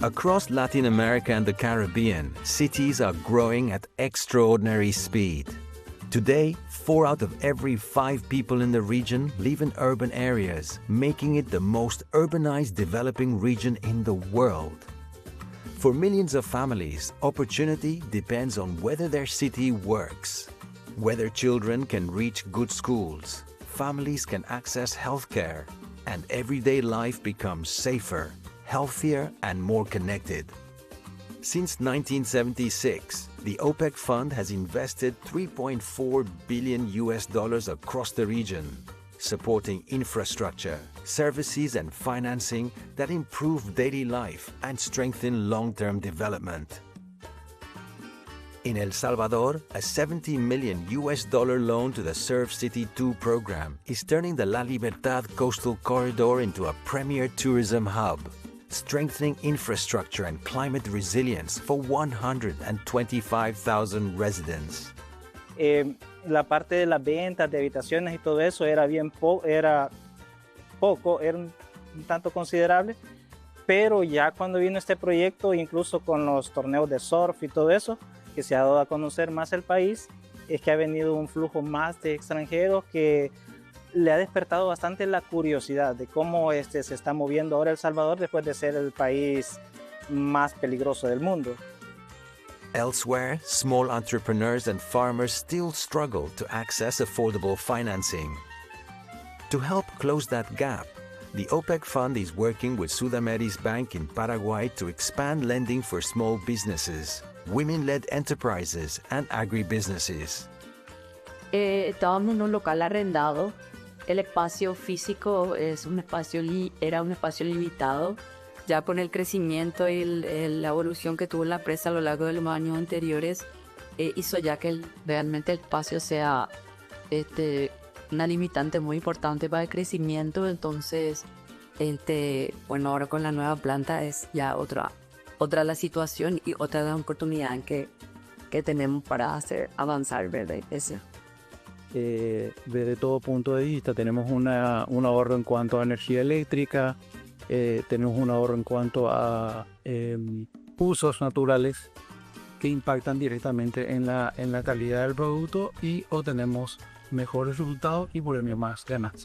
Across Latin America and the Caribbean, cities are growing at extraordinary speed. Today, 4 out of every 5 people in the region live in urban areas, making it the most urbanized developing region in the world. For millions of families, opportunity depends on whether their city works, whether children can reach good schools, families can access healthcare, and everyday life becomes safer, healthier, and more connected. Since 1976, the OPEC Fund has invested $3.4 billion across the region, supporting infrastructure, services, and financing that improve daily life and strengthen long-term development. In El Salvador, a $70 million loan to the Surf City 2 program is turning the La Libertad coastal corridor into a premier tourism hub, strengthening infrastructure and climate resilience for 125,000 residents. La parte de las ventas de habitaciones y todo eso era un tanto considerable, pero ya cuando vino este proyecto, incluso con los torneos de surf y todo eso, que se ha dado a conocer más el país, es que ha venido un flujo más de extranjeros que le ha despertado bastante la curiosidad de cómo se está moviendo ahora El Salvador después de ser el país más peligroso del mundo. Elsewhere, small entrepreneurs and farmers still struggle to access affordable financing. To help close that gap, the OPEC Fund is working with Sudameri's Bank in Paraguay to expand lending for small businesses, women-led enterprises, and agribusinesses. Estábamos en un local arrendado. El espacio físico era un espacio limitado. Ya con el crecimiento y la evolución que tuvo la empresa a lo largo de los años anteriores, hizo ya que realmente el espacio sea una limitante muy importante para el crecimiento. Entonces, bueno, ahora con la nueva planta es ya otra la situación y otra la oportunidad que tenemos para hacer avanzar, ¿verdad? Desde todo punto de vista tenemos un ahorro en cuanto a energía eléctrica, tenemos un ahorro en cuanto a usos naturales que impactan directamente en la calidad del producto y obtenemos mejores resultados y por ello más ganas.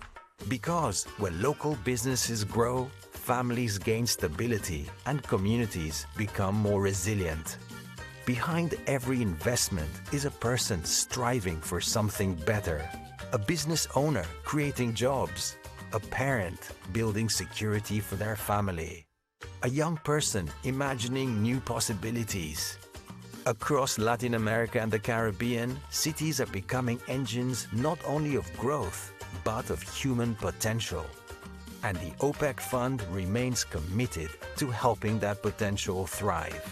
Because when local businesses grow, families gain stability and communities become more resilient. Behind every investment is a person striving for something better, a business owner creating jobs, a parent building security for their family, a young person imagining new possibilities. Across Latin America and the Caribbean, cities are becoming engines not only of growth, but of human potential. And the OPEC Fund remains committed to helping that potential thrive.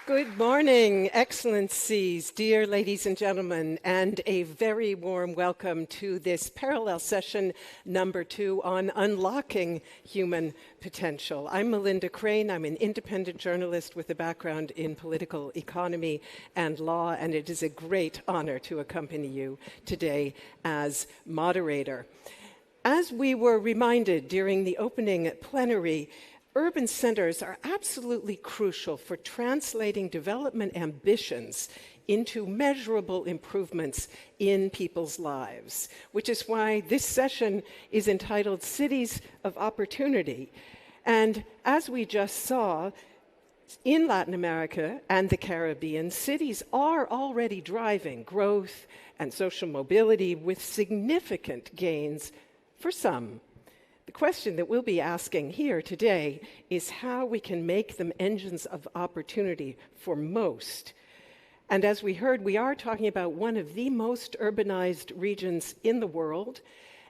Good morning, Excellencies, dear ladies and gentlemen, and a very warm welcome to this parallel session number 2 on unlocking human potential. I'm Melinda Crane. I'm an independent journalist with a background in political economy and law, and it is a great honor to accompany you today as moderator. As we were reminded during the opening plenary, urban centers are absolutely crucial for translating development ambitions into measurable improvements in people's lives, which is why this session is entitled Cities of Opportunity. And as we just saw, in Latin America and the Caribbean, cities are already driving growth and social mobility with significant gains for some. The question that we'll be asking here today is how we can make them engines of opportunity for most. And as we heard, we are talking about one of the most urbanized regions in the world,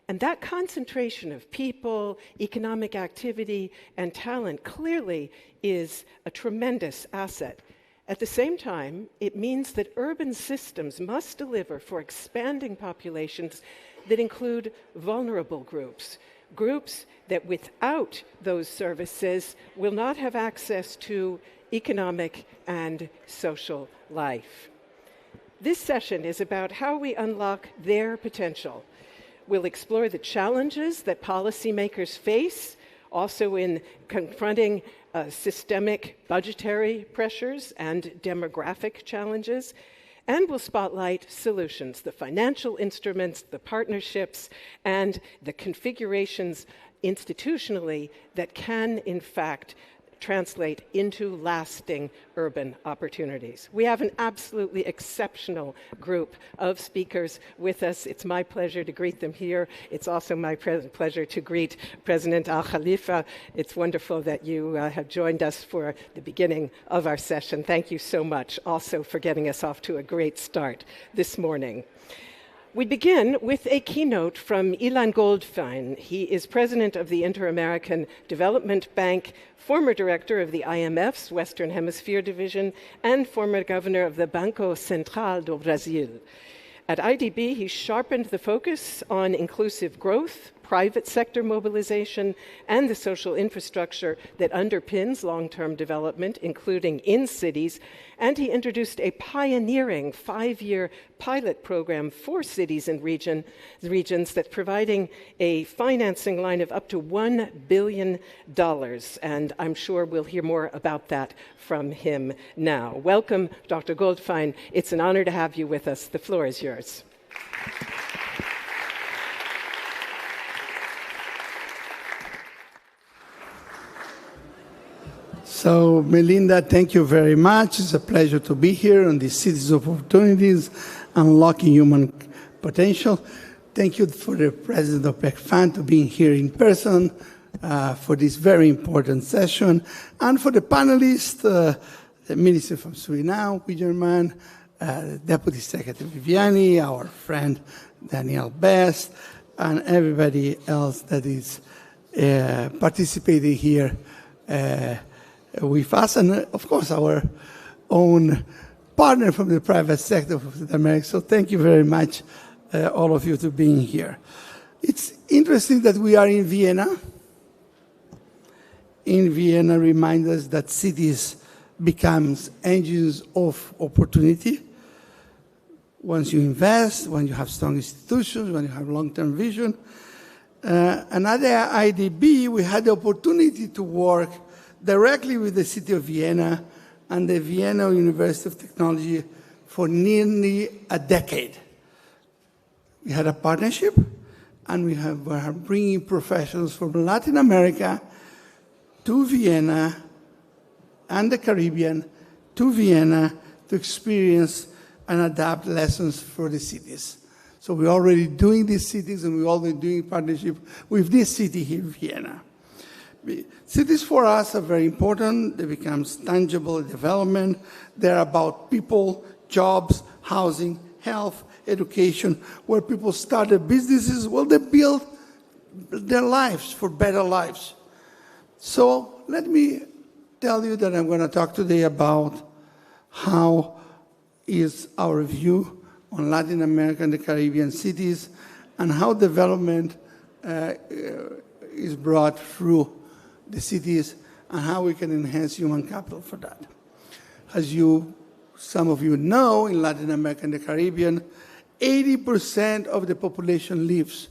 and that concentration of people, economic activity, and talent clearly is a tremendous asset. At the same time, it means that urban systems must deliver for expanding populations that include vulnerable groups that without those services will not have access to economic and social life. This session is about how we unlock their potential. We'll explore the challenges that policymakers face, also in confronting systemic budgetary pressures and demographic challenges, and we'll spotlight solutions, the financial instruments, the partnerships, and the configurations institutionally that can, in fact, translate into lasting urban opportunities. We have an absolutely exceptional group of speakers with us. It's my pleasure to greet them here. It's also my pleasure to greet President Al Khalifa. It's wonderful that you have joined us for the beginning of our session. Thank you so much also for getting us off to a great start this morning. We begin with a keynote from Ilan Goldfein. He is president of the Inter-American Development Bank, former director of the IMF's Western Hemisphere Division, and former governor of the Banco Central do Brasil. At IDB, he sharpened the focus on inclusive growth, private sector mobilization, and the social infrastructure that underpins long-term development, including in cities, and he introduced a pioneering 5-year pilot program for cities and regions that's providing a financing line of up to $1 billion, and I'm sure we'll hear more about that from him now. Welcome, Dr. Goldfein. It's an honor to have you with us. The floor is yours. So, Melinda, thank you very much. It's a pleasure to be here on the Cities of Opportunities, Unlocking Human Potential. Thank you for the President of OPEC Fund to being here in person for this very important session, and for the panelists, the Minister from Suriname, Wiedemann, Deputy Secretary Viviani, our friend Danielle Best, and everybody else that is participating here with us, and of course our own partner from the private sector of South America. So thank you very much, all of you, to being here. It's interesting that we are in Vienna. In Vienna reminds us that cities becomes engines of opportunity. Once you invest, when you have strong institutions, when you have long-term vision. And at IDB, we had the opportunity to work directly with the city of Vienna and the Vienna University of Technology for nearly a decade. We had a partnership, and we were bringing professionals from Latin America to Vienna and the Caribbean to Vienna to experience and adapt lessons for the cities. So we're already doing these cities, and we're already doing partnership with this city here, Vienna. Cities for us are very important. They become tangible development. They're about people, jobs, housing, health, education, where people start their businesses. Well, they build their lives for better lives. So let me tell you that I'm going to talk today about how is our view on Latin America and the Caribbean cities, and how development is brought through the cities, and how we can enhance human capital for that. As some of you know, in Latin America and the Caribbean, 80% of the population lives.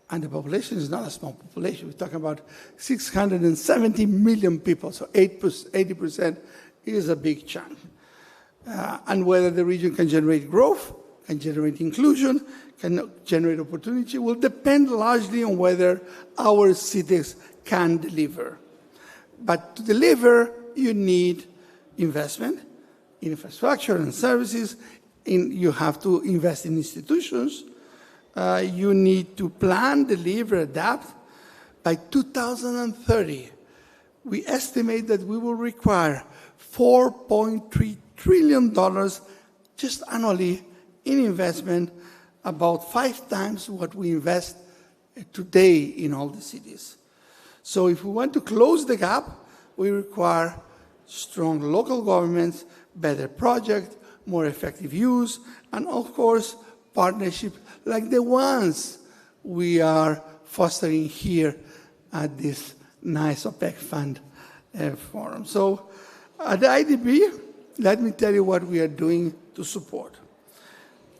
And the population is not a small population. We're talking about 670 million people, so 80% is a big chunk. And whether the region can generate growth, can generate inclusion, can generate opportunity, will depend largely on whether our cities can deliver. But to deliver, you need investment in infrastructure and services. You have to invest in institutions. You need to plan, deliver, adapt. By 2030, we estimate that we will require $4.3 trillion just annually in investment, about 5 times what we invest today in all the cities. So if we want to close the gap, we require strong local governments, better projects, more effective use, and of course, partnerships like the ones we are fostering here at this nice OPEC Fund forum. So at the IDB, let me tell you what we are doing to support.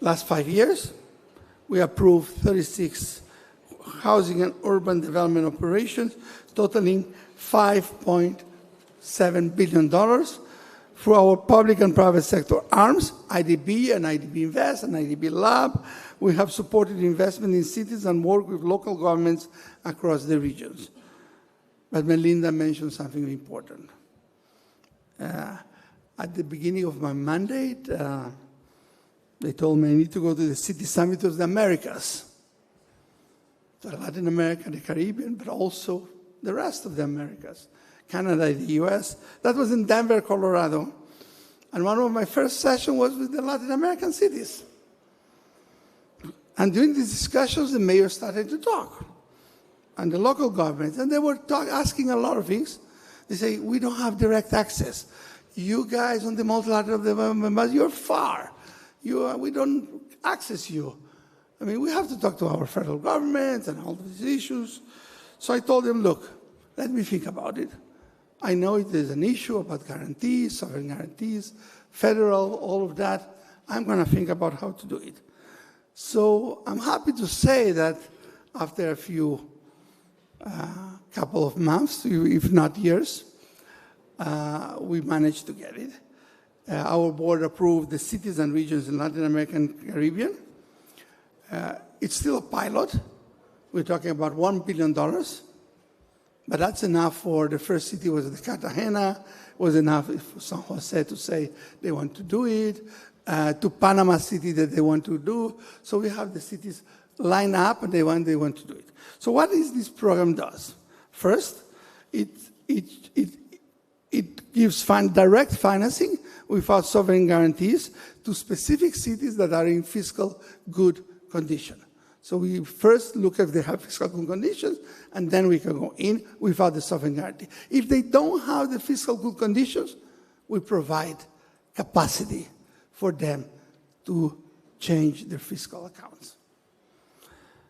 Last 5 years, we approved 36 housing and urban development operations totaling $5.7 billion through our public and private sector arms, IDB and IDB Invest and IDB Lab. We have supported investment in cities and worked with local governments across the regions. But Melinda mentioned something important. At the beginning of my mandate, they told me I need to go to the City Summit of the Americas. So Latin America, the Caribbean, but also the rest of the Americas. Canada, the US. That was in Denver, Colorado. And one of my first sessions was with the Latin American cities. And during these discussions, the mayors started to talk. And the local governments. And they were asking a lot of things. They say, we don't have direct access. You guys on the multilateral development, you're far. We don't access you. I mean, we have to talk to our federal government and all these issues. So I told them, look, let me think about it. I know it is an issue about guarantees, sovereign guarantees, federal, all of that. I'm going to think about how to do it. So I'm happy to say that after a few couple of months, if not years, we managed to get it. Our board approved the cities and regions in Latin America and Caribbean. It's still a pilot. We're talking about $1 billion. But that's enough for the first city was the Cartagena, was enough for San Jose to say they want to do it, to Panama City that they want to do. So we have the cities line up and they want to do it. So what is this program does? First, it gives direct financing without sovereign guarantees to specific cities that are in fiscal good condition. So we first look if they have fiscal good conditions, and then we can go in without the sovereign guarantee. If they don't have the fiscal good conditions, we provide capacity for them to change their fiscal accounts.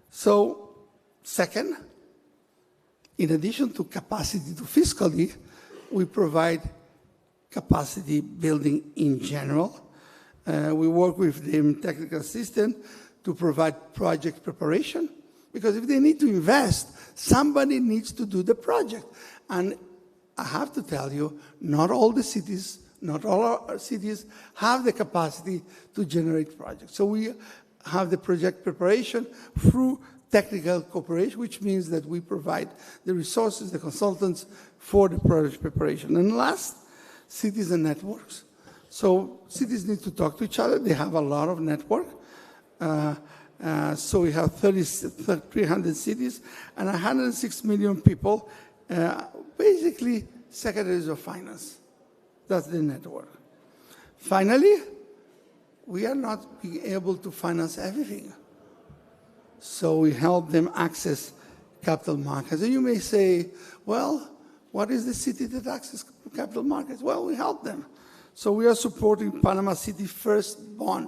So, second, in addition to capacity to fiscally, we provide capacity building in general. We work with the technical assistant to provide project preparation, because if they need to invest, somebody needs to do the project. And I have to tell you, not all the cities, not all our cities have the capacity to generate projects. So we have the project preparation through technical cooperation, which means that we provide the resources, the consultants for the project preparation. And last, cities and networks. So cities need to talk to each other. They have a lot of network. So we have 300 cities and 106 million people, basically secretaries of finance. That's the network. Finally, we are not being able to finance everything. So we help them access capital markets. And you may say, well, what is the city that accesses capital markets? Well, we help them. So we are supporting Panama City First Bond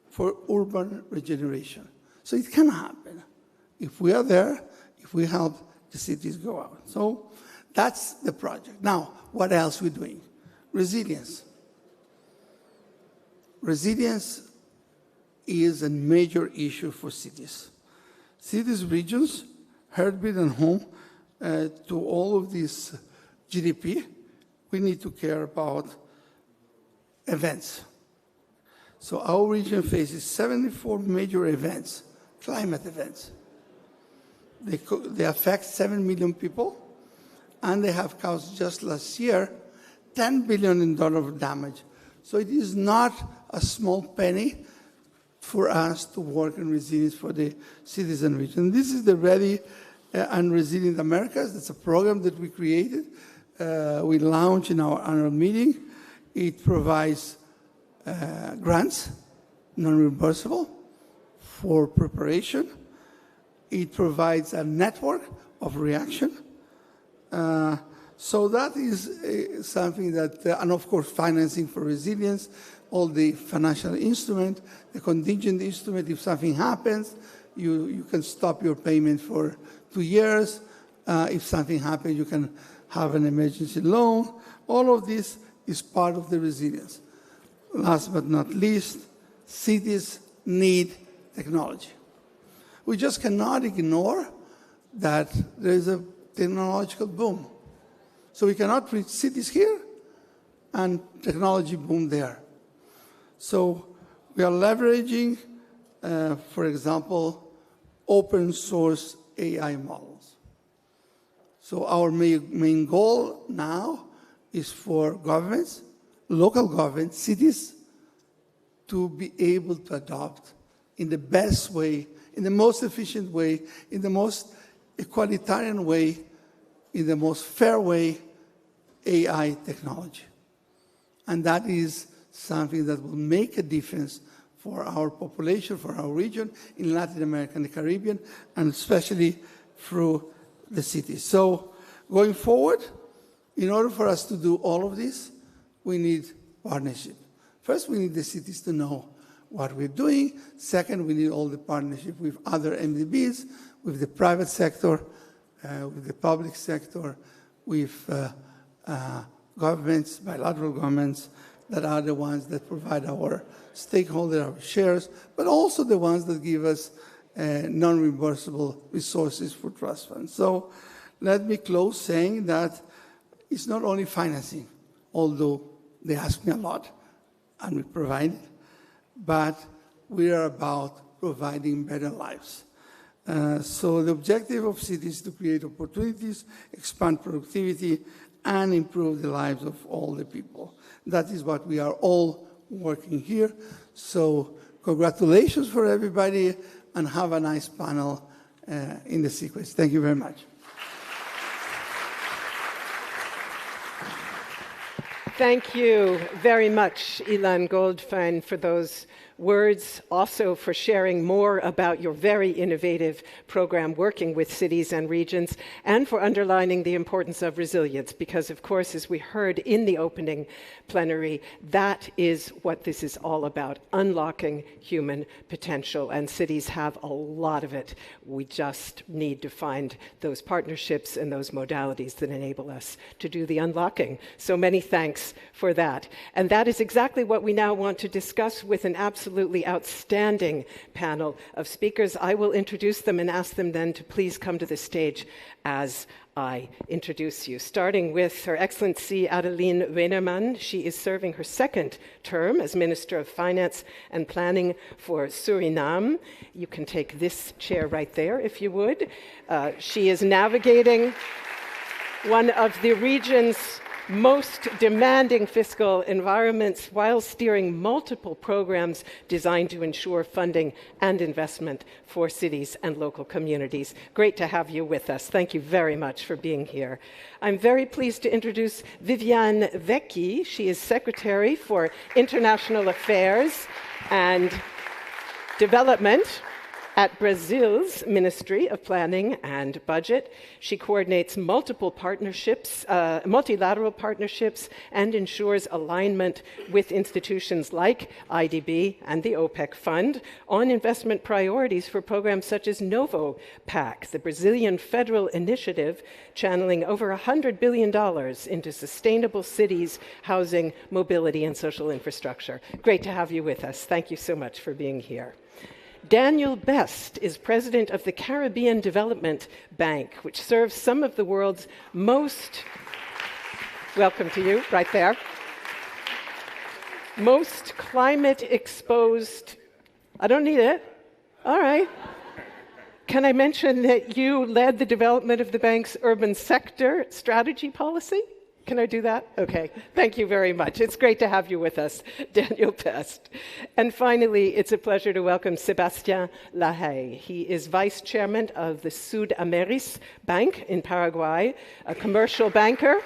for urban regeneration. So it can happen. If we are there, if we help the cities go out. So that's the project. Now, what else are we doing? Resilience. Resilience is a major issue for cities. Cities, regions, heartbeat and home to all of this GDP, we need to care about events. So our region faces 74 major events, climate events. They affect 7 million people, and they have caused just last year $10 billion of damage. So it is not a small penny for us to work in resilience for the cities and regions. This is the Ready and Resilient Americas. That's a program that we created. We launched in our annual meeting. It provides grants, non-reimbursable, for preparation. It provides a network of reaction. So that is something that, and of course, financing for resilience, all the financial instrument, the contingent instrument, if something happens, you can stop your payment for 2 years. If something happens, you can have an emergency loan. All of this is part of the resilience. Last but not least, cities need technology. We just cannot ignore that there is a technological boom. So we cannot treat cities here and technology boom there. So we are leveraging, for example, open source AI models. So our main goal now is for governments, local governments, cities, to be able to adopt in the best way, in the most efficient way, in the most equalitarian way, in the most fair way, AI technology. And that is something that will make a difference for our population, for our region, in Latin America and the Caribbean, and especially through the cities. So going forward, in order for us to do all of this, we need partnership. First, we need the cities to know what we're doing. Second, we need all the partnership with other MDBs, with the private sector, with the public sector, with governments, bilateral governments, that are the ones that provide our stakeholders, our shares, but also the ones that give us non-reimbursable resources for trust funds. So let me close saying that it's not only financing, although they ask me a lot, and we provide it, but we are about providing better lives. So the objective of cities is to create opportunities, expand productivity, and improve the lives of all the people. That is what we are all working here. So congratulations for everybody, and have a nice panel in the sequence. Thank you very much. Thank you very much, Ilan Goldfein, for those words, also for sharing more about your very innovative program working with cities and regions, and for underlining the importance of resilience, because of course, as we heard in the opening plenary, that is what this is all about, unlocking human potential, and cities have a lot of it. We just need to find those partnerships and those modalities that enable us to do the unlocking. So many thanks for that. And that is exactly what we now want to discuss with an absolutely outstanding panel of speakers. I will introduce them and ask them then to please come to the stage as I introduce you. Starting with Her Excellency Adeline Weinerman. She is serving her second term as Minister of Finance and Planning for Suriname. You can take this chair right there, if you would. She is navigating one of the region's most demanding fiscal environments while steering multiple programs designed to ensure funding and investment for cities and local communities. Great to have you with us. Thank you very much for being here. I'm very pleased to introduce Viviane Vecchi. She is Secretary for International Affairs and Development at Brazil's Ministry of Planning and Budget. She coordinates multiple partnerships, multilateral partnerships, and ensures alignment with institutions like IDB and the OPEC Fund on investment priorities for programs such as Novo PAC, the Brazilian federal initiative channeling over $100 billion into sustainable cities, housing, mobility, and social infrastructure. Great to have you with us. Thank you so much for being here. Daniel Best is president of the Caribbean Development Bank, which serves some of the world's most, welcome to you, right there, most climate-exposed, I don't need it, all right. Can I mention that you led the development of the bank's urban sector strategy policy? Can I do that? Okay. Thank you very much. It's great to have you with us, Daniel Best. And finally, it's a pleasure to welcome Sébastien Lahaye. He is vice chairman of the Sud Ameris Bank in Paraguay, a commercial banker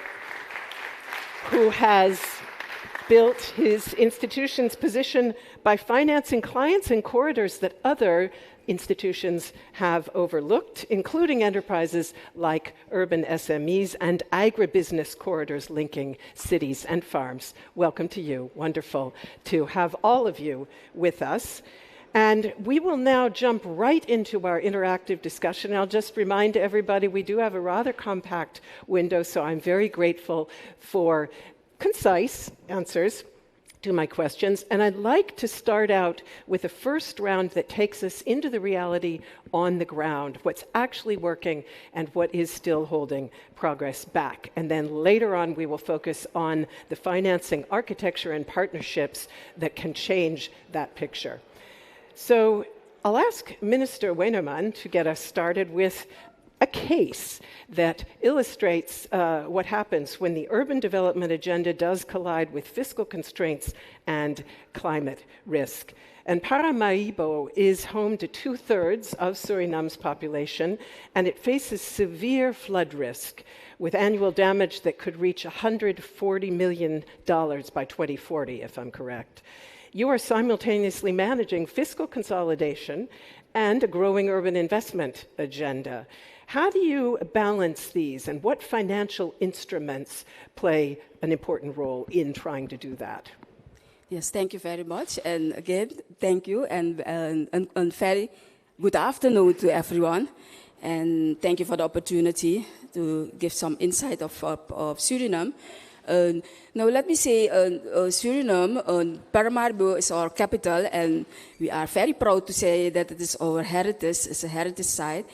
who has built his institution's position by financing clients in corridors that other institutions have overlooked, including enterprises like urban SMEs and agribusiness corridors linking cities and farms. Welcome to you. Wonderful to have all of you with us. And we will now jump right into our interactive discussion. I'll just remind everybody we do have a rather compact window, so I'm very grateful for concise answers. to my questions, and I'd like to start out with a first round that takes us into the reality on the ground, what's actually working and what is still holding progress back. And then later on, we will focus on the financing, architecture, and partnerships that can change that picture. So I'll ask Minister Weinemann to get us started with a case that illustrates what happens when the urban development agenda does collide with fiscal constraints and climate risk. And Paramaribo is home to 2/3 of Suriname's population, and it faces severe flood risk with annual damage that could reach $140 million by 2040, if I'm correct. You are simultaneously managing fiscal consolidation and a growing urban investment agenda. How do you balance these, and what financial instruments play an important role in trying to do that? Yes, thank you very much. And again, thank you, and very good afternoon to everyone. And thank you for the opportunity to give some insight of Suriname. Now, let me say, Suriname, Paramaribo is our capital, and we are very proud to say that it is our heritage, it's a heritage site.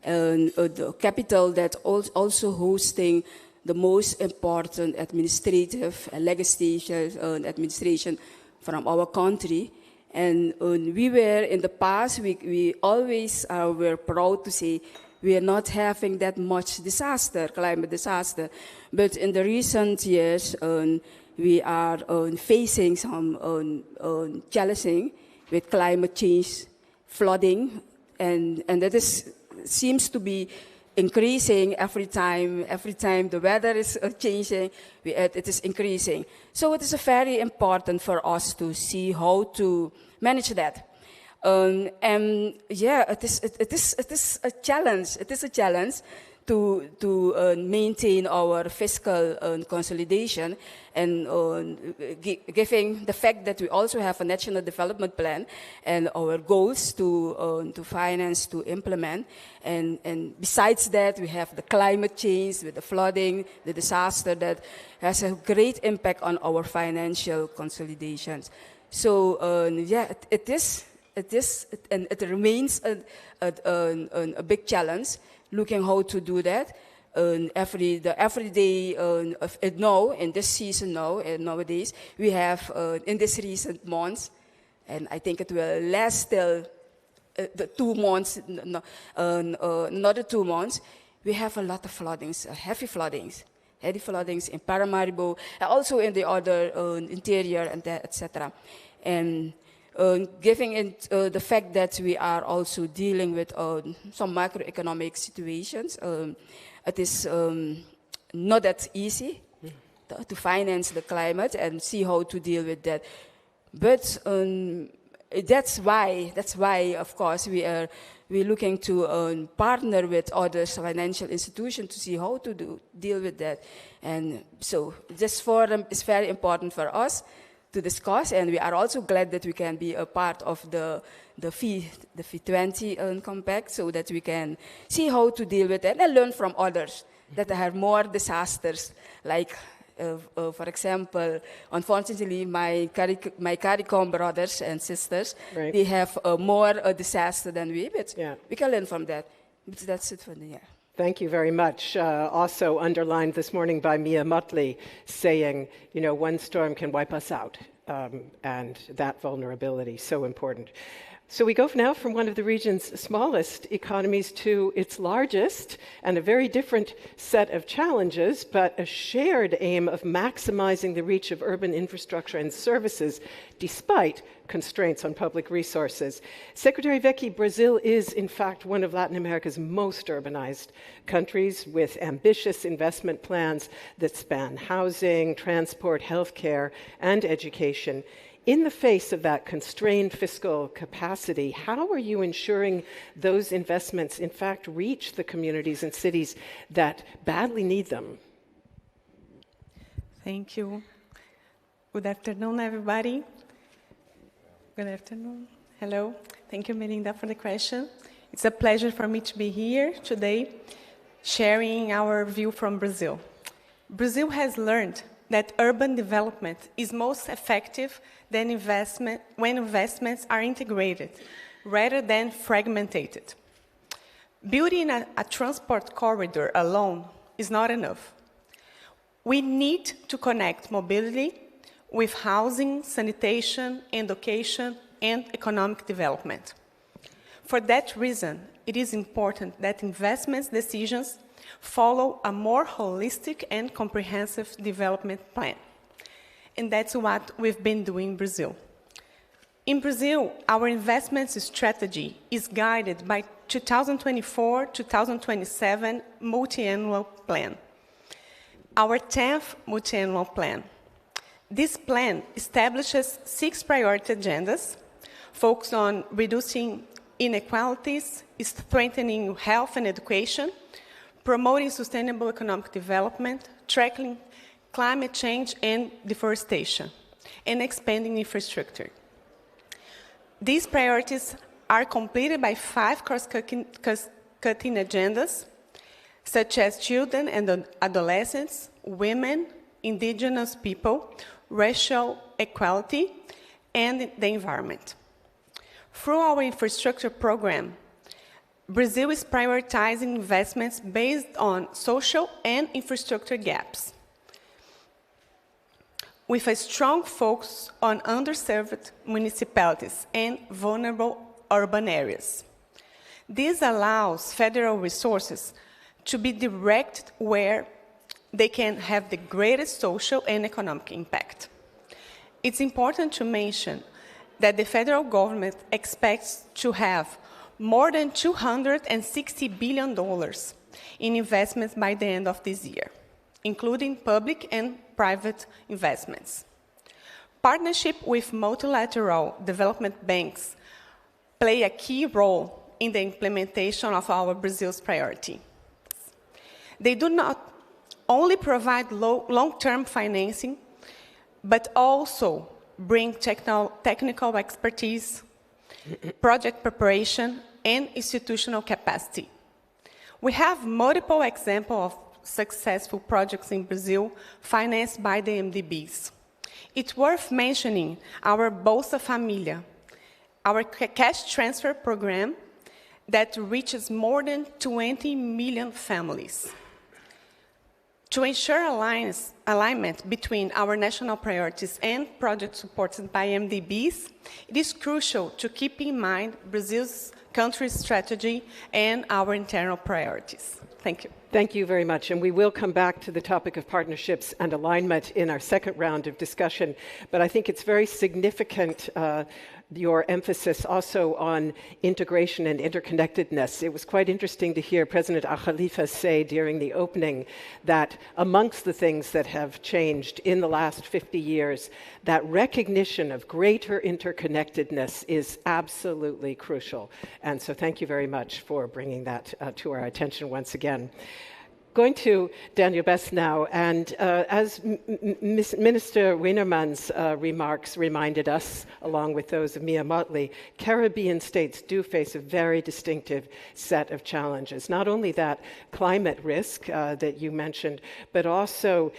The capital that also hosting the most important administrative and legislative administration from our country. And we were, in the past, we always were proud to say we are not having that much disaster, climate disaster. But in the recent years, we are facing some challenging with climate change, flooding, and that seems to be increasing every time the weather is changing, it is increasing. So it is very important for us to see how to manage that. And yeah, it is a challenge. It is a challenge to maintain our fiscal consolidation, and given the fact that we also have a national development plan and our goals to finance, to implement, and besides that, we have the climate change with the flooding, the disaster that has a great impact on our financial consolidations. So yeah, it is, and it remains a big challenge. Looking how to do that, every day now, in this season now, and nowadays, we have in this recent months, and I think it will last till the 2 months, another 2 months, we have a lot of floodings, heavy floodings in Paramaribo, and also in the other interior, and etc. And given it, the fact that we are also dealing with some macroeconomic situations, it is not that easy to finance the climate and see how to deal with that. But that's why, of course, we're looking to partner with other financial institutions to see how to deal with that. And so this forum is very important for us to discuss, and we are also glad that we can be a part of the F20 compact, so that we can see how to deal with it and learn from others that have more disasters. Like, for example, unfortunately, my CARICOM brothers and sisters, right, they have more disaster than we, but yeah, we can learn from that. But that's it for the year. Thank you very much. Also underlined this morning by Mia Motley, saying, you know, one storm can wipe us out, and that vulnerability, so important. So we go now from one of the region's smallest economies to its largest, and a very different set of challenges, but a shared aim of maximizing the reach of urban infrastructure and services despite constraints on public resources. Secretary Vecchi, Brazil is, in fact, one of Latin America's most urbanized countries, with ambitious investment plans that span housing, transport, healthcare, and education. In the face of that constrained fiscal capacity, how are you ensuring those investments, in fact, reach the communities and cities that badly need them? Thank you. Good afternoon, everybody. Good afternoon. Hello. Thank you, Melinda, for the question. It's a pleasure for me to be here today, sharing our view from Brazil. Brazil has learned that urban development is most effective when investments are integrated rather than fragmented. Building a transport corridor alone is not enough. We need to connect mobility with housing, sanitation, education, and economic development. For that reason, it is important that investment decisions follow a more holistic and comprehensive development plan. And that's what we've been doing in Brazil. In Brazil, our investment strategy is guided by 2024-2027 multi-annual plan, our 10th multi-annual plan. This plan establishes 6 priority agendas focused on reducing inequalities, strengthening health and education, promoting sustainable economic development, tackling climate change and deforestation, and expanding infrastructure. These priorities are completed by 5 cross-cutting agendas, such as children and adolescents, women, indigenous people, racial equality, and the environment. Through our infrastructure program, Brazil is prioritizing investments based on social and infrastructure gaps, with a strong focus on underserved municipalities and vulnerable urban areas. This allows federal resources to be directed where they can have the greatest social and economic impact. It's important to mention that the federal government expects to have more than $260 billion in investments by the end of this year, including public and private investments. Partnership with multilateral development banks play a key role in the implementation of our Brazil's priority. They do not only provide long-term financing, but also bring technical expertise, project preparation, and institutional capacity. We have multiple examples of successful projects in Brazil financed by the MDBs. It's worth mentioning our Bolsa Família, our cash transfer program that reaches more than 20 million families. To ensure alignment between our national priorities and projects supported by MDBs, it is crucial to keep in mind Brazil's country strategy and our internal priorities. Thank you. Thank you very much. And we will come back to the topic of partnerships and alignment in our second round of discussion. But I think it's very significant, your emphasis also on integration and interconnectedness. It was quite interesting to hear President Al-Khalifa say during the opening that amongst the things that have changed in the last 50 years, that recognition of greater interconnectedness is absolutely crucial. And so thank you very much for bringing that to our attention once again. Going to Daniel Best now, and as Minister Weinerman's remarks reminded us, along with those of Mia Motley, Caribbean states do face a very distinctive set of challenges. Not only that climate risk that you mentioned, but also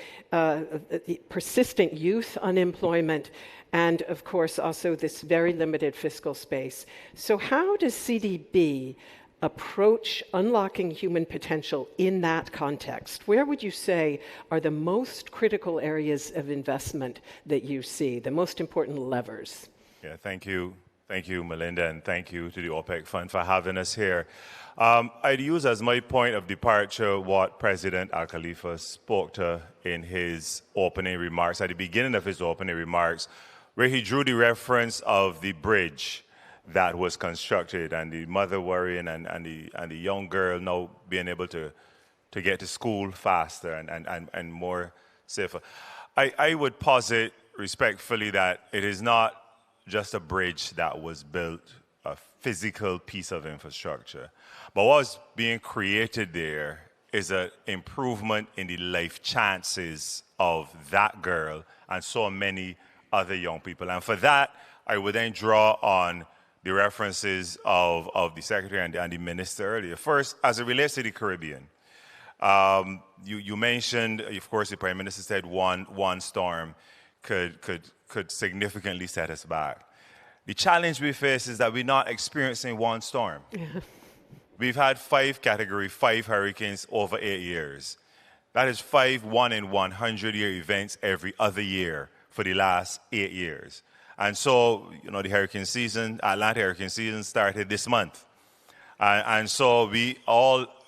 persistent youth unemployment, and of course also this very limited fiscal space. So how does CDB approach unlocking human potential in that context? Where would you say are the most critical areas of investment that you see, the most important levers? Yeah, thank you. Thank you, Melinda, and thank you to the OPEC Fund for having us here. I'd use as my point of departure what President Al-Khalifa spoke to in his opening remarks, at the beginning of his opening remarks, where he drew the reference of the bridge that was constructed, and the mother worrying, and the young girl now being able to get to school faster and more safer. I would posit respectfully that it is not just a bridge that was built, a physical piece of infrastructure, but what's being created there is an improvement in the life chances of that girl and so many other young people. And for that, I would then draw on the references of the Secretary and the Minister earlier. First, as it relates to the Caribbean, You mentioned, of course, the Prime Minister said one storm could significantly set us back. The challenge we face is that we're not experiencing one storm. We've had 5 Category 5 hurricanes over 8 years. That is 5 1-in-100-year events every other year for the last 8 years. And so, the hurricane season, Atlantic hurricane season started this month. And so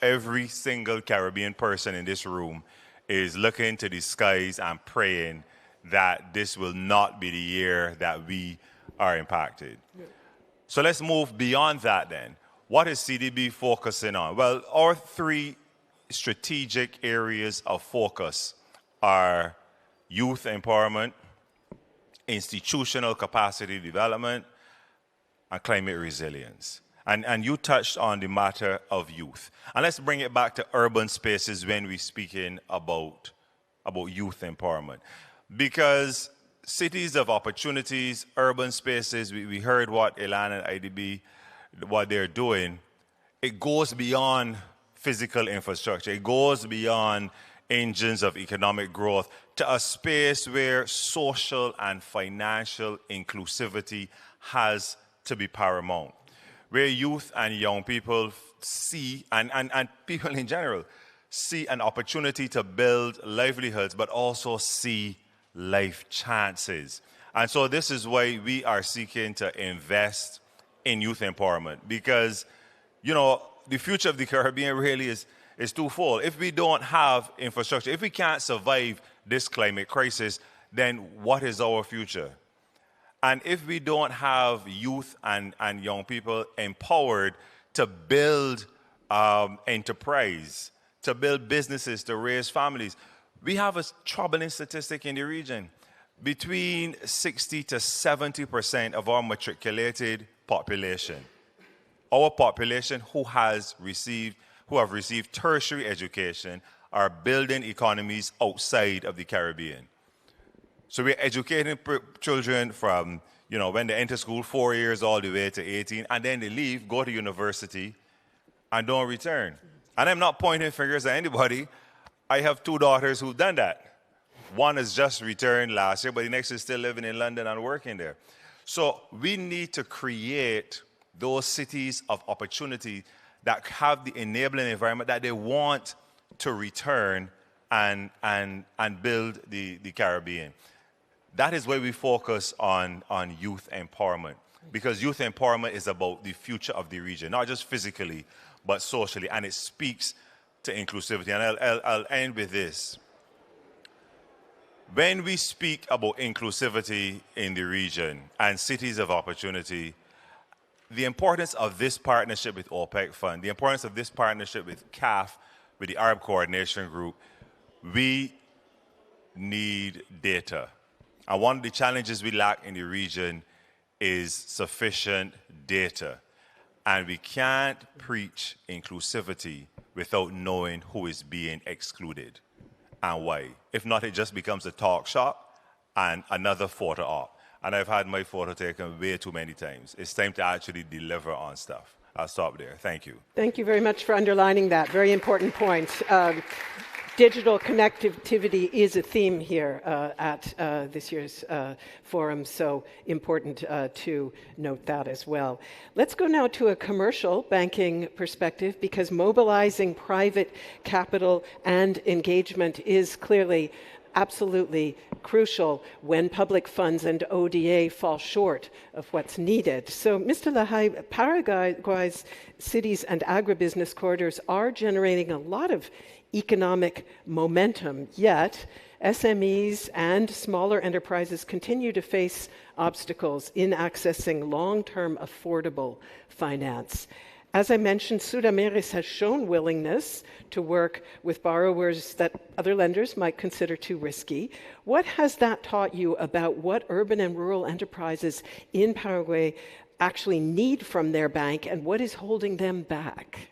every single Caribbean person in this room is looking to the skies and praying that this will not be the year that we are impacted. Yeah. So let's move beyond that then. What is CDB focusing on? Well, our 3 strategic areas of focus are youth empowerment, institutional capacity development, and climate resilience. And you touched on the matter of youth. And let's bring it back to urban spaces when we're speaking about youth empowerment. Because cities of opportunities, urban spaces, we heard what Elan and IDB, what they're doing. It goes beyond physical infrastructure. It goes beyond engines of economic growth to a space where social and financial inclusivity has to be paramount, where youth and young people see, and people in general, see an opportunity to build livelihoods, but also see life chances. And so this is why we are seeking to invest in youth empowerment, because, the future of the Caribbean really is twofold. If we don't have infrastructure, if we can't survive this climate crisis, then what is our future? And if we don't have youth and young people empowered to build enterprise, to build businesses, to raise families, we have a troubling statistic in the region. Between 60 to 70% of our matriculated population, our population who have received tertiary education, are building economies outside of the Caribbean. So we're educating children from, when they enter school, 4 years all the way to 18, and then they leave, go to university, and don't return. And I'm not pointing fingers at anybody. I have 2 daughters who've done that. One has just returned last year, but the next is still living in London and working there. So we need to create those cities of opportunity that have the enabling environment that they want to return and build the Caribbean. That is why we focus on youth empowerment, because youth empowerment is about the future of the region, not just physically, but socially, and it speaks to inclusivity. And I'll end with this. When we speak about inclusivity in the region and cities of opportunity, the importance of this partnership with OPEC Fund, the importance of this partnership with CAF, with the Arab Coordination Group, we need data. And one of the challenges we lack in the region is sufficient data. And we can't preach inclusivity without knowing who is being excluded and why. If not, it just becomes a talk shop and another photo op. And I've had my photo taken way too many times. It's time to actually deliver on stuff. I'll stop there. Thank you. Thank you very much for underlining that. Very important point. Digital connectivity is a theme here at this year's forum, so important to note that as well. Let's go now to a commercial banking perspective, because mobilizing private capital and engagement is clearly absolutely crucial when public funds and ODA fall short of what's needed. So, Mr. Lahai, Paraguay's cities and agribusiness corridors are generating a lot of economic momentum, yet SMEs and smaller enterprises continue to face obstacles in accessing long-term affordable finance. As I mentioned, Sudameris has shown willingness to work with borrowers that other lenders might consider too risky. What has that taught you about what urban and rural enterprises in Paraguay actually need from their bank, and what is holding them back?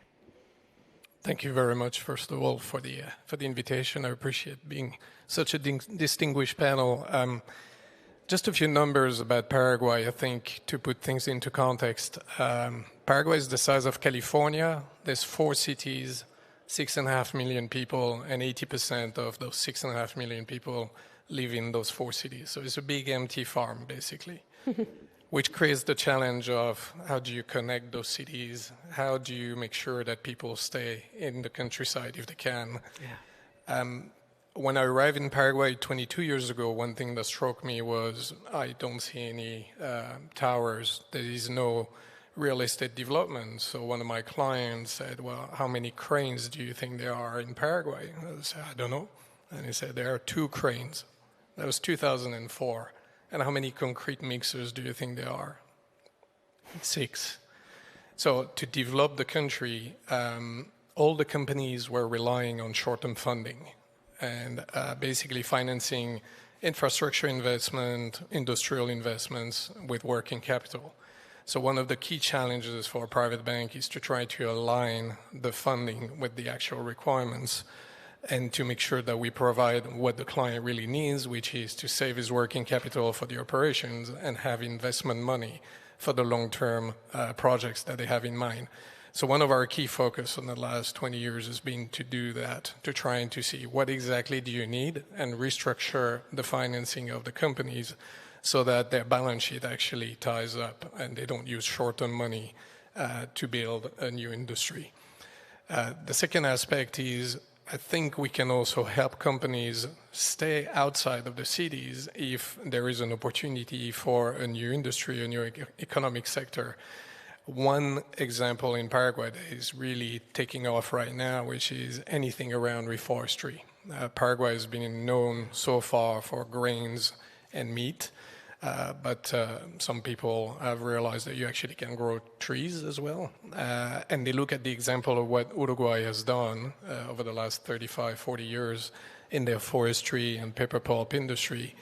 Thank you very much, first of all, for the invitation. I appreciate being such a distinguished panel. Just a few numbers about Paraguay, I think, to put things into context. Paraguay is the size of California. There's 4 cities 6.5 million people, and 80% of those 6.5 million people live in those 4 cities. So it's a big empty farm, basically, which creates the challenge of how do you connect those cities? How do you make sure that people stay in the countryside if they can? Yeah. When I arrived in Paraguay 22 years ago, one thing that struck me was I don't see any towers. There is no real estate development. So one of my clients said, well, how many cranes do you think there are in Paraguay? I said, I don't know. And he said, there are 2 cranes. That was 2004. And how many concrete mixers do you think there are? 6. So to develop the country, all the companies were relying on short-term funding and basically financing infrastructure investment, industrial investments with working capital. So one of the key challenges for a private bank is to try to align the funding with the actual requirements and to make sure that we provide what the client really needs, which is to save his working capital for the operations and have investment money for the long-term projects that they have in mind. So one of our key focus in the last 20 years has been to do that, to try and to see what exactly do you need and restructure the financing of the companies so that their balance sheet actually ties up and they don't use short-term money to build a new industry. The second aspect is I think we can also help companies stay outside of the cities if there is an opportunity for a new industry, a new economic sector. One example in Paraguay that is really taking off right now, which is anything around reforestry. Paraguay has been known so far for grains and meat, but some people have realized that you actually can grow trees as well. And they look at the example of what Uruguay has done over the last 35, 40 years in their forestry and paper pulp industry.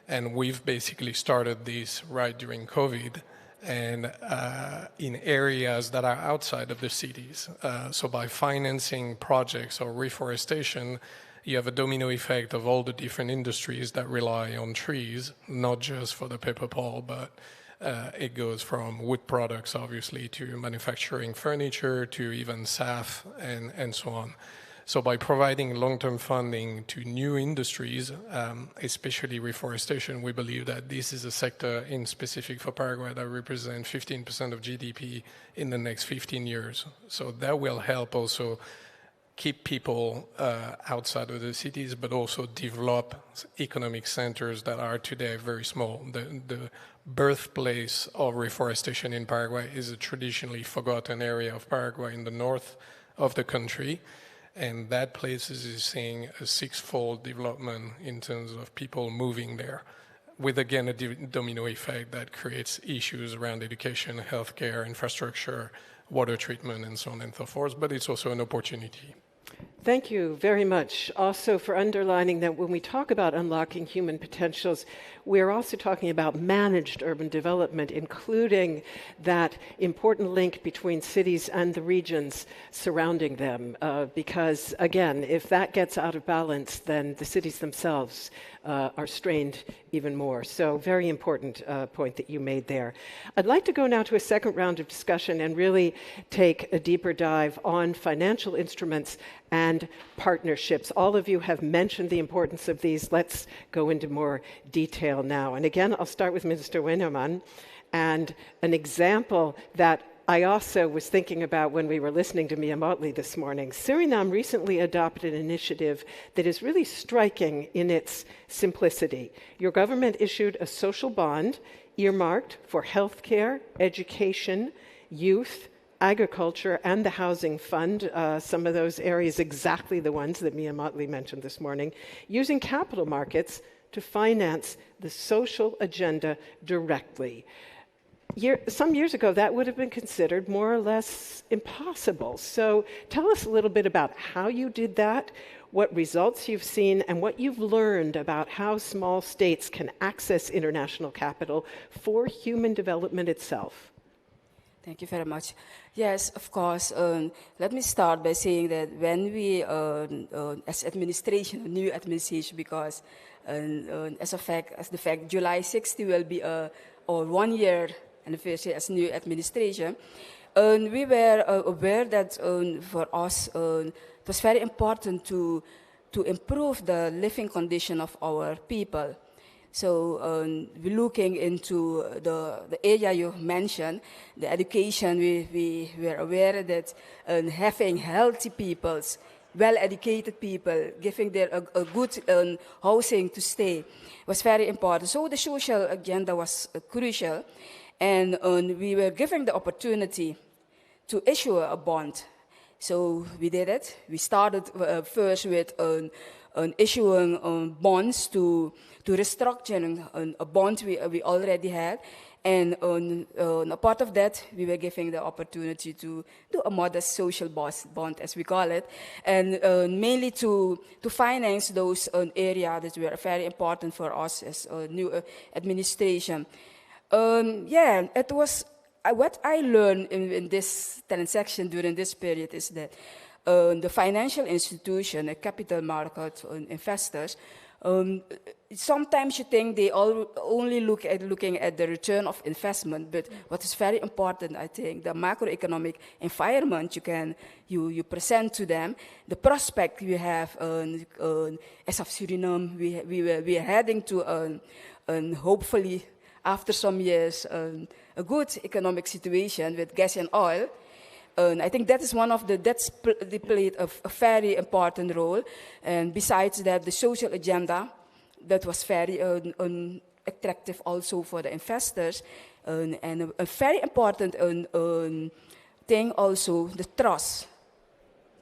And we've basically started this right during COVID and in areas that are outside of the cities. So by financing projects or reforestation, you have a domino effect of all the different industries that rely on trees, not just for the paper pulp, but it goes from wood products, obviously, to manufacturing furniture, to even SAF, and so on. So by providing long-term funding to new industries, especially reforestation, we believe that this is a sector in specific for Paraguay that represents 15% of GDP in the next 15 years. So that will help also keep people outside of the cities, but also develop economic centers that are today very small. The birthplace of reforestation in Paraguay is a traditionally forgotten area of Paraguay in the north of the country. And that place is seeing a 6-fold development in terms of people moving there, with, again, a domino effect that creates issues around education, healthcare, infrastructure, water treatment, and so on and so forth. But it's also an opportunity. Thank you very much also for underlining that when we talk about unlocking human potentials, we're also talking about managed urban development, including that important link between cities and the regions surrounding them. Because, again, if that gets out of balance, then the cities themselves are strained even more. So very important point that you made there. I'd like to go now to a second round of discussion and really take a deeper dive on financial instruments and partnerships. All of you have mentioned the importance of these. Let's go into more detail now. And again, I'll start with Mr. Wennerman. And an example that I also was thinking about when we were listening to Mia Motley this morning. Suriname recently adopted an initiative that is really striking in its simplicity. Your government issued a social bond earmarked for healthcare, education, youth, agriculture, and the housing fund, some of those areas exactly the ones that Mia Motley mentioned this morning, using capital markets to finance the social agenda directly. Some years ago, that would have been considered more or less impossible. So tell us a little bit about how you did that, what results you've seen, and what you've learned about how small states can access international capital for human development itself. Thank you very much. Yes, of course. Let me start by saying that when we, as administration, a new administration, because as the fact, July 60 will be our 1 year anniversary as new administration, we were aware that for us, it was very important to improve the living condition of our people. So we're looking into the area you mentioned, the education. We were aware that having healthy people, well-educated people, giving them a good housing to stay was very important. So the social agenda was crucial, and we were given the opportunity to issue a bond. So we did it. We started first with issuing bonds to restructuring a bond we already had. And on a part of that, we were given the opportunity to do a modest social bond, as we call it, and mainly to finance those areas that were very important for us as a new administration. It was what I learned in this transaction during this period is that the financial institution, the capital market investors, sometimes you think they only looking at the return of investment, but what is very important, I think, the macroeconomic environment you present to them, the prospect you have as of Suriname, we are heading to hopefully after some years a good economic situation with gas and oil. I think that is they played a very important role. And besides that, the social agenda, that was very attractive also for the investors. And a very important thing also, the trust.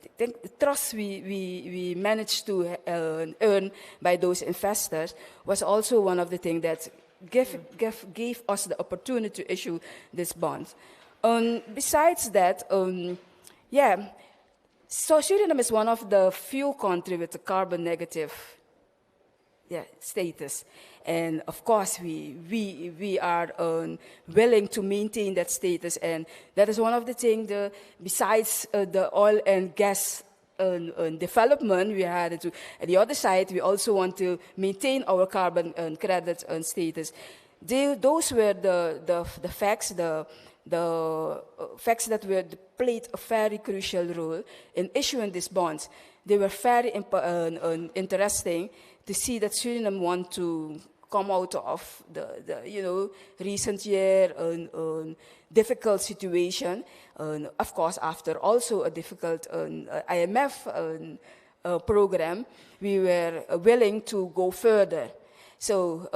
I think the trust we managed to earn by those investors was also one of the things that gave us the opportunity to issue this bond. Besides that, so Suriname is one of the few countries with a carbon negative status. And of course, we are willing to maintain that status. And that is one of the things, besides the oil and gas development we had to, at the other side, we also want to maintain our carbon credit status. Those were the facts, the facts that played a very crucial role in issuing these bonds. They were very interesting to see that Suriname want to come out of the recent year difficult situation. Of course, after also a difficult IMF program, we were willing to go further. So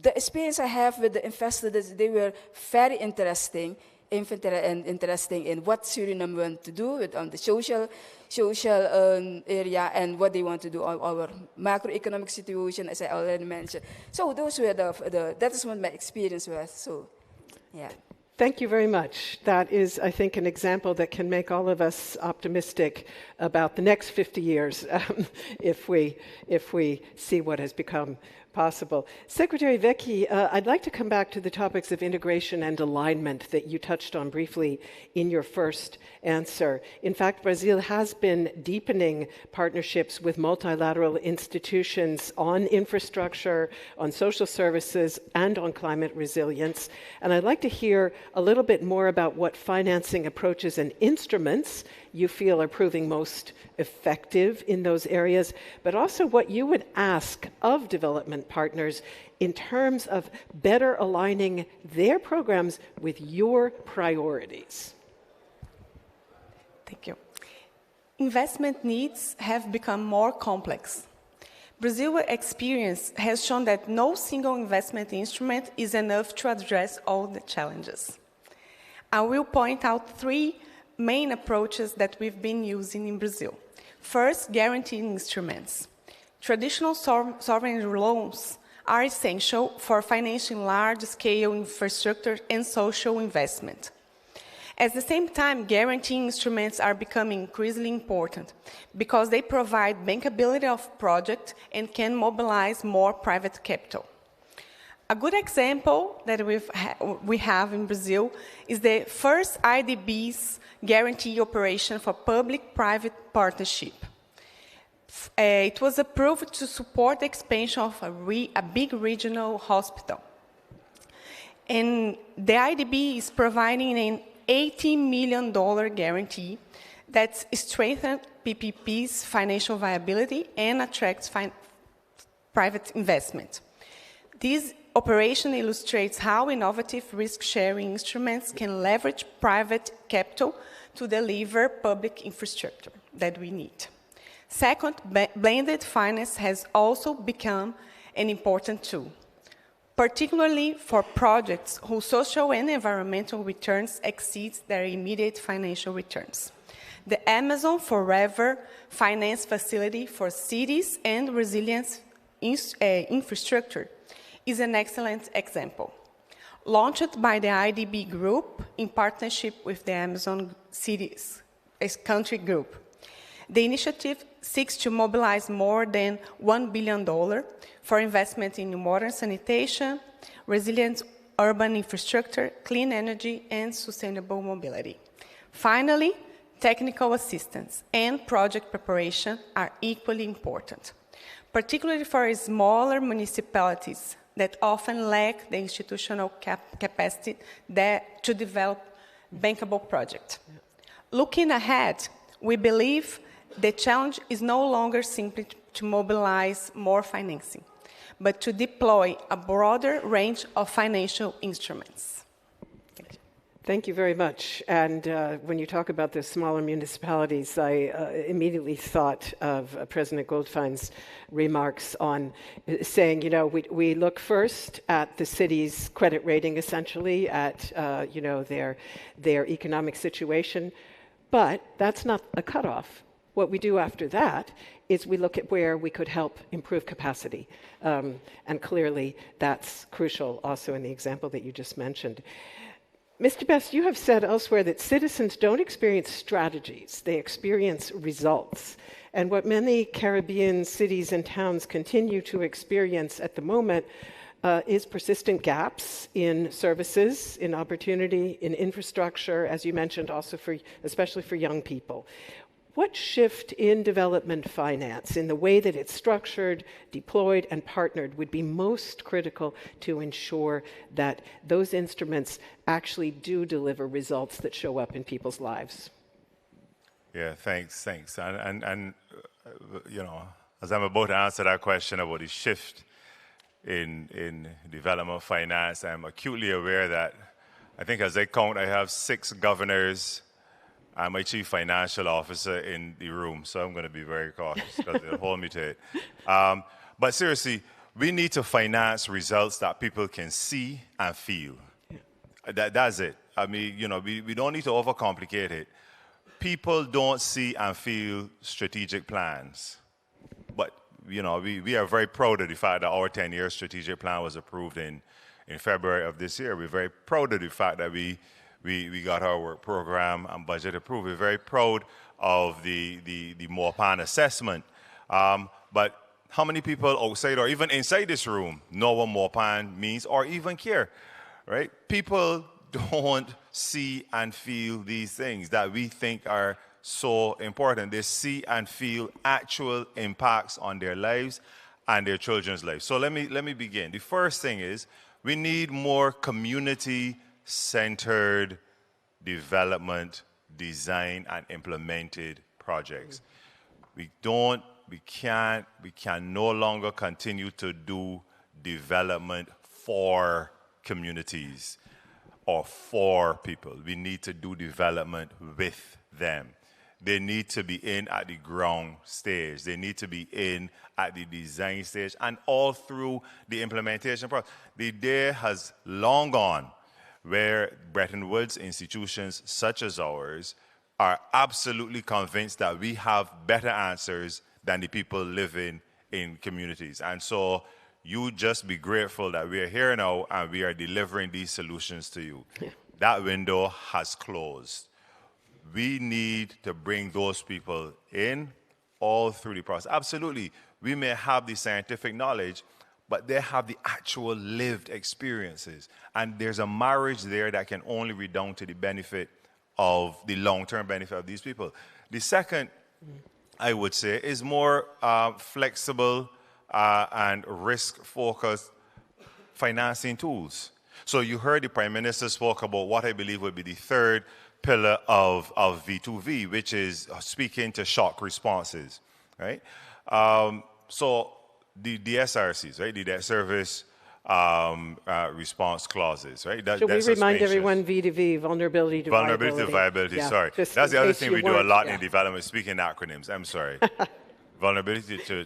the experience I have with the investors, they were very interesting in what Suriname want to do with the social area and what they want to do on our macroeconomic situation, as I already mentioned. So those were that is what my experience was. So, yeah. Thank you very much. That is, I think, an example that can make all of us optimistic about the next 50 years if we see what has become possible. Secretary Vecchi, I'd like to come back to the topics of integration and alignment that you touched on briefly in your first answer. In fact, Brazil has been deepening partnerships with multilateral institutions on infrastructure, on social services, and on climate resilience. And I'd like to hear a little bit more about what financing approaches and instruments you feel are proving most effective in those areas, but also what you would ask of development partners in terms of better aligning their programs with your priorities. Thank you. Investment needs have become more complex. Brazil's experience has shown that no single investment instrument is enough to address all the challenges. I will point out three main approaches that we've been using in Brazil. First, guaranteed instruments. Traditional sovereign loans are essential for financing large-scale infrastructure and social investment. At the same time, guaranteeing instruments are becoming increasingly important because they provide bankability of projects and can mobilize more private capital. A good example that we have in Brazil is the first IDB's guarantee operation for public-private partnership. It was approved to support the expansion of a big regional hospital. And the IDB is providing an $80 million guarantee that strengthens PPP's financial viability and attracts private investment. This operation illustrates how innovative risk-sharing instruments can leverage private capital to deliver public infrastructure that we need. Second, blended finance has also become an important tool, particularly for projects whose social and environmental returns exceed their immediate financial returns. The Amazon Forever Finance Facility for Cities and Resilience Infrastructure is an excellent example. Launched by the IDB Group in partnership with the Amazon Cities Country Group, the initiative seeks to mobilize more than $1 billion for investment in water sanitation, resilient urban infrastructure, clean energy, and sustainable mobility. Finally, technical assistance and project preparation are equally important, particularly for smaller municipalities that often lack the institutional capacity to develop bankable projects. Looking ahead, we believe the challenge is no longer simply to mobilize more financing, but to deploy a broader range of financial instruments. Thank you very much. And when you talk about the smaller municipalities, I immediately thought of President Goldfein's remarks on saying, you know, we look first at the city's credit rating, essentially, at, you know, their economic situation. But that's not a cutoff. What we do after that is we look at where we could help improve capacity. And clearly, that's crucial also in the example that you just mentioned. Mr. Best, you have said elsewhere that citizens don't experience strategies, they experience results. And what many Caribbean cities and towns continue to experience at the moment is persistent gaps in services, in opportunity, in infrastructure, as you mentioned, also especially for young people. What shift in development finance, in the way that it's structured, deployed, and partnered, would be most critical to ensure that those instruments actually do deliver results that show up in people's lives? Yeah, thanks. And you know, as I'm about to answer that question about the shift in development finance, I'm acutely aware that I think as I count, I have 6 governors. I'm my chief financial officer in the room, so I'm going to be very cautious because they'll hold me to it. But seriously, we need to finance results that people can see and feel. That's it. I mean, you know, we don't need to overcomplicate it. People don't see and feel strategic plans. But, you know, we are very proud of the fact that our 10-year strategic plan was approved in February of this year. We're very proud of the fact that we got our work program and budget approved. We're very proud of the MOPAN assessment. But how many people outside or even inside this room know what MOPAN means or even care, right? People don't see and feel these things that we think are so important. They see and feel actual impacts on their lives and their children's lives. So let me begin. The first thing is we need more community-centered development, design, and implemented projects. We can no longer continue to do development for communities or for people. We need to do development with them. They need to be in at the ground stage. They need to be in at the design stage and all through the implementation process. The day has long gone where Bretton Woods institutions such as ours are absolutely convinced that we have better answers than the people living in communities. And so you just be grateful that we are here now and we are delivering these solutions to you. Yeah. That window has closed. We need to bring those people in all through the process. Absolutely, we may have the scientific knowledge, but they have the actual lived experiences. And there's a marriage there that can only redound to the benefit of the long-term benefit of these people. The second, I would say, is more flexible and risk-focused financing tools. So you heard the Prime Minister spoke about what I believe would be the third pillar of V2V, which is speaking to shock responses, right? So the SRCs, right? The debt service response clauses, right? Should we remind everyone V2V, vulnerability to viability? Vulnerability to viability, Yeah, sorry. just That's in the other case thing you we do a weren't- lot yeah. in development, speaking acronyms, I'm sorry. Vulnerability to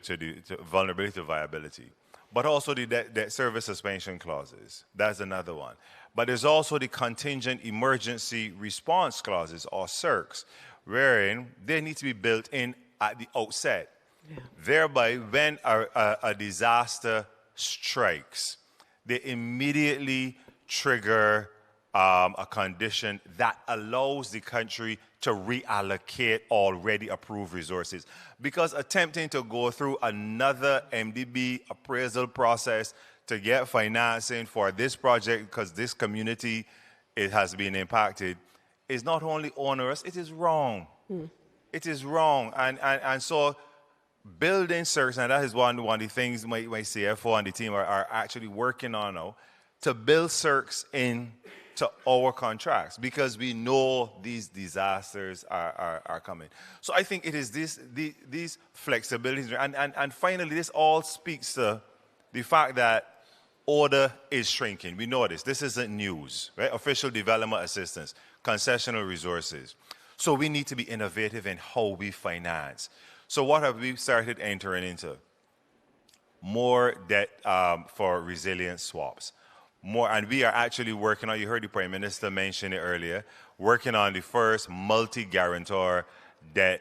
vulnerability to viability. But also the debt service suspension clauses. That's another one. But there's also the contingent emergency response clauses, or CERCs, wherein they need to be built in at the outset. Yeah. Thereby, when a disaster strikes, they immediately trigger a condition that allows the country to reallocate already approved resources. Because attempting to go through another MDB appraisal process to get financing for this project, because this community it has been impacted, is not only onerous, it is wrong. It is wrong. And so building CERCs, and that is one of the things my CFO and the team are actually working on now, to build CERCs in to our contracts, because we know these disasters are coming. So I think it is these flexibilities. And finally, this all speaks to the fact that order is shrinking. We know this. This isn't news, right? Official development assistance, concessional resources. So we need to be innovative in how we finance. So what have we started entering into? More debt for resilience swaps. More, and we are actually working on, you heard the Prime Minister mention it earlier, working on the first multi-guarantor debt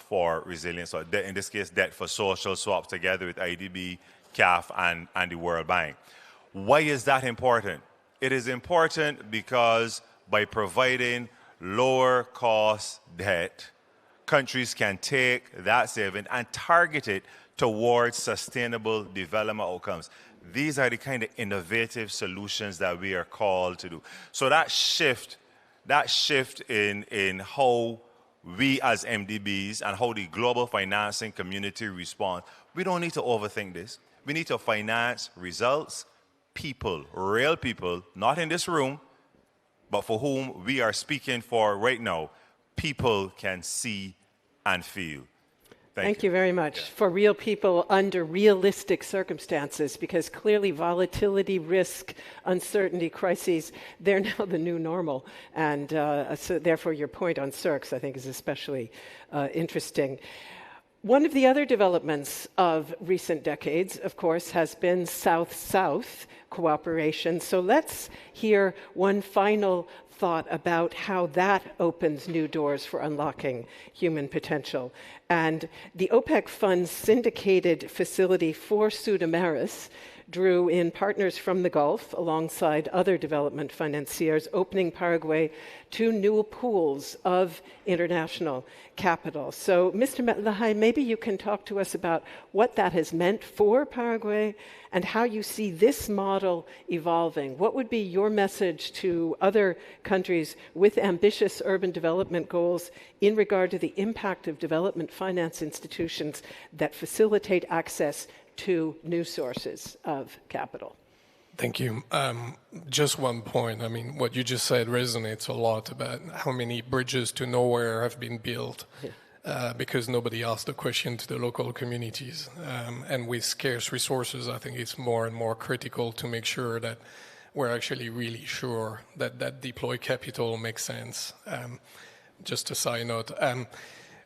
for resilience, or debt, in this case, debt for social swaps together with IDB, CAF, and the World Bank. Why is that important? It is important because by providing lower cost debt, countries can take that saving and target it towards sustainable development outcomes. These are the kind of innovative solutions that we are called to do. So that shift in how we as MDBs and how the global financing community responds, we don't need to overthink this. We need to finance results, people, real people, not in this room, but for whom we are speaking for right now, people can see and feel. Thank you very much. For real people under realistic circumstances, because clearly volatility, risk, uncertainty, crises, they're now the new normal. And so therefore your point on CERCs, I think, is especially interesting. One of the other developments of recent decades, of course, has been South-South cooperation. So let's hear one final thought about how that opens new doors for unlocking human potential. And the OPEC Fund's syndicated facility for Pseudomeris drew in partners from the Gulf alongside other development financiers, opening Paraguay to new pools of international capital. So, Mr. Lahai, maybe you can talk to us about what that has meant for Paraguay and how you see this model evolving. What would be your message to other countries with ambitious urban development goals in regard to the impact of development finance institutions that facilitate access to new sources of capital? Thank you. Just one point. I mean, what you just said resonates a lot about how many bridges to nowhere have been built because nobody asked the question to the local communities. And with scarce resources, I think it's more and more critical to make sure that we're actually really sure that that deployed capital makes sense. Just a side note.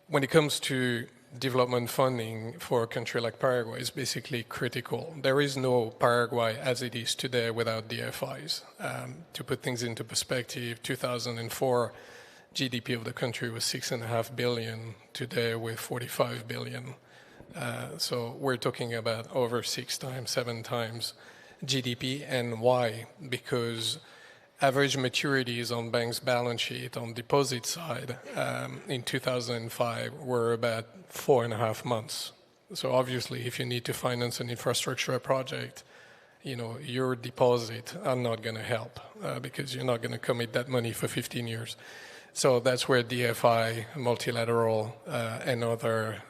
When it comes to development funding for a country like Paraguay, is basically critical. There is no Paraguay as it is today without DFIs. To put things into perspective, 2004 GDP of the country was $6.5 billion. Today we're $45 billion. So we're talking about over 6 times, 7 times GDP. And why? Because average maturities on banks' balance sheet on deposit side in 2005 were about 4.5 months. So obviously, if you need to finance an infrastructure project, you know, your deposit are not going to help because you're not going to commit that money for 15 years. So that's where DFI, multilateral, and other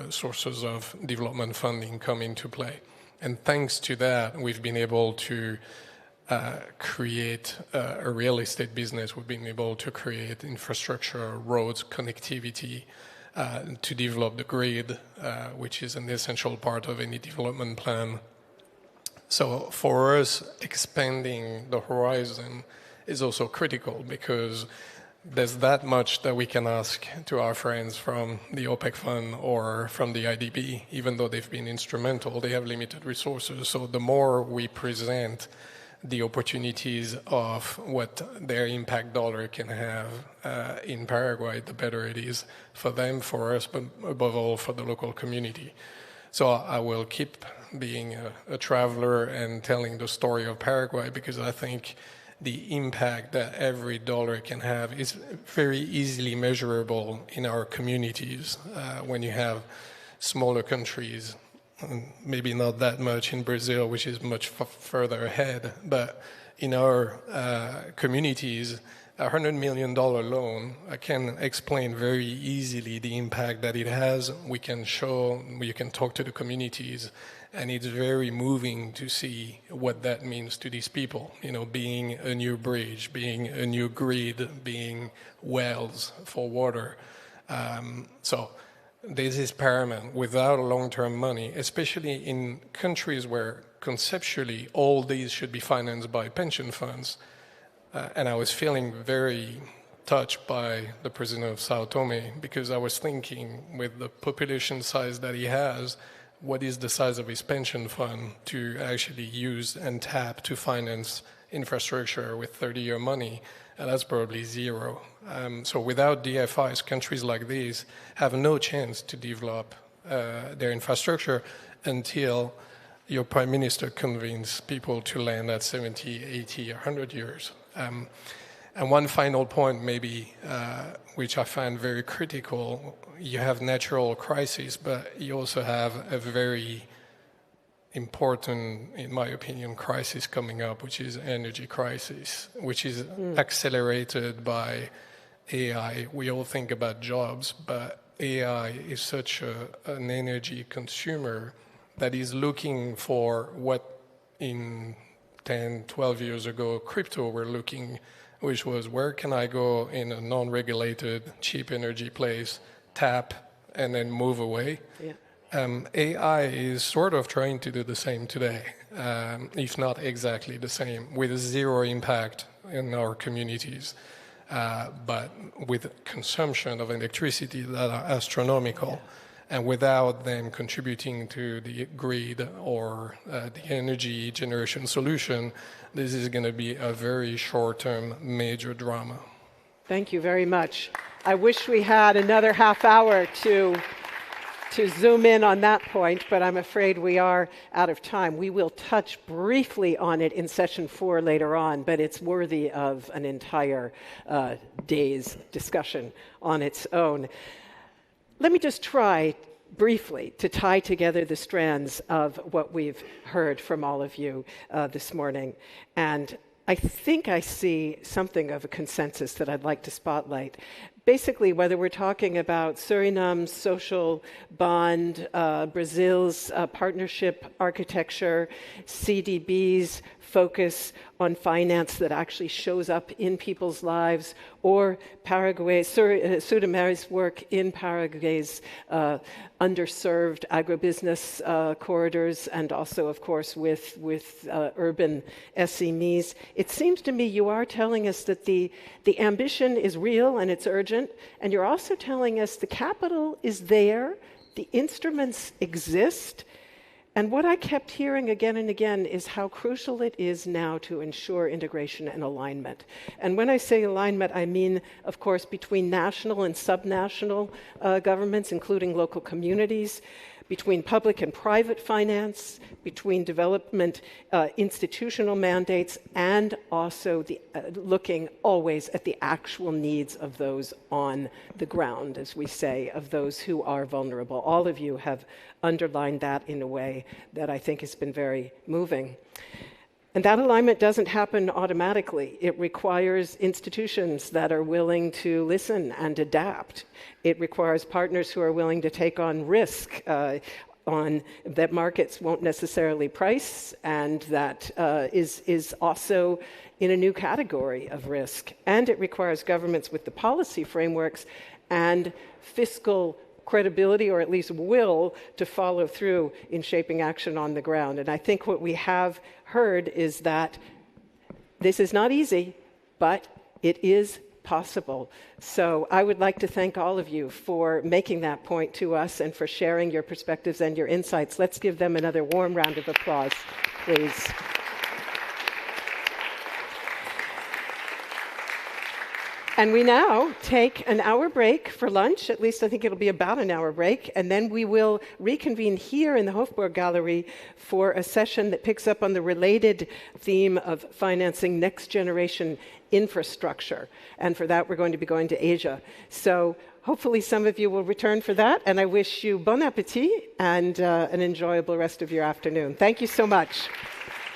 sources of development funding come into play. And thanks to that, we've been able to create a real estate business. We've been able to create infrastructure, roads, connectivity, to develop the grid, which is an essential part of any development plan. So for us, expanding the horizon is also critical because there's that much that we can ask to our friends from the OPEC fund or from the IDB. Even though they've been instrumental, they have limited resources. So the more we present the opportunities of what their impact dollar can have in Paraguay, the better it is for them, for us, but above all for the local community. So I will keep being a traveler and telling the story of Paraguay because I think the impact that every dollar can have is very easily measurable in our communities when you have smaller countries. Maybe not that much in Brazil, which is much further ahead, but in our communities, a $100 million loan can explain very easily the impact that it has. We can show, you can talk to the communities, and it's very moving to see what that means to these people. You know, being a new bridge, being a new grid, being wells for water. So this is paramount. Without long-term money, especially in countries where conceptually all these should be financed by pension funds. And I was feeling very touched by the president of Sao Tome because I was thinking with the population size that he has, what is the size of his pension fund to actually use and tap to finance infrastructure with 30-year money? And that's probably zero. So without DFIs, countries like these have no chance to develop their infrastructure until your prime minister convinces people to land at 70, 80, 100 years. And one final point, maybe, which I find very critical, you have natural crises, but you also have a very important, in my opinion, crisis coming up, which is energy crisis, which is accelerated by AI. We all think about jobs, but AI is such an energy consumer that is looking for what in 10, 12 years ago, crypto were looking, which was where can I go in a non-regulated, cheap energy place, tap, and then move away. Yeah. AI is sort of trying to do the same today, if not exactly the same, with zero impact in our communities, but with consumption of electricity that are astronomical, and without them contributing to the grid or the energy generation solution, this is going to be a very short-term major drama. Thank you very much. I wish we had another half hour to zoom in on that point, but I'm afraid we are out of time. We will touch briefly on it in session 4 later on, but it's worthy of an entire day's discussion on its own. Let me just try briefly to tie together the strands of what we've heard from all of you this morning. And I think I see something of a consensus that I'd like to spotlight. Basically, whether we're talking about Suriname's social bond, Brazil's partnership architecture, CDB's focus on finance that actually shows up in people's lives, or Paraguay, Sudamere's work in Paraguay's underserved agribusiness corridors, and also, of course, with urban SMEs. It seems to me you are telling us that the ambition is real and it's urgent, and you're also telling us the capital is there, the instruments exist. And what I kept hearing again and again is how crucial it is now to ensure integration and alignment. And when I say alignment, I mean, of course, between national and subnational governments, including local communities, between public and private finance, between development institutional mandates, and also looking always at the actual needs of those on the ground, as we say, of those who are vulnerable. All of you have underlined that in a way that I think has been very moving. And that alignment doesn't happen automatically. It requires institutions that are willing to listen and adapt. It requires partners who are willing to take on risk. that markets won't necessarily price, and that is also in a new category of risk. And it requires governments with the policy frameworks and fiscal credibility, or at least will, to follow through in shaping action on the ground. And I think what we have heard is that this is not easy, but it is possible. So I would like to thank all of you for making that point to us and for sharing your perspectives and your insights. Let's give them another warm round of applause, please. And we now take an hour break for lunch. At least I think it'll be about an hour break. And then we will reconvene here in the Hofburg Gallery for a session that picks up on the related theme of financing next generation infrastructure. And for that, we're going to be going to Asia. So hopefully some of you will return for that. And I wish you bon appétit and an enjoyable rest of your afternoon. Thank you so much.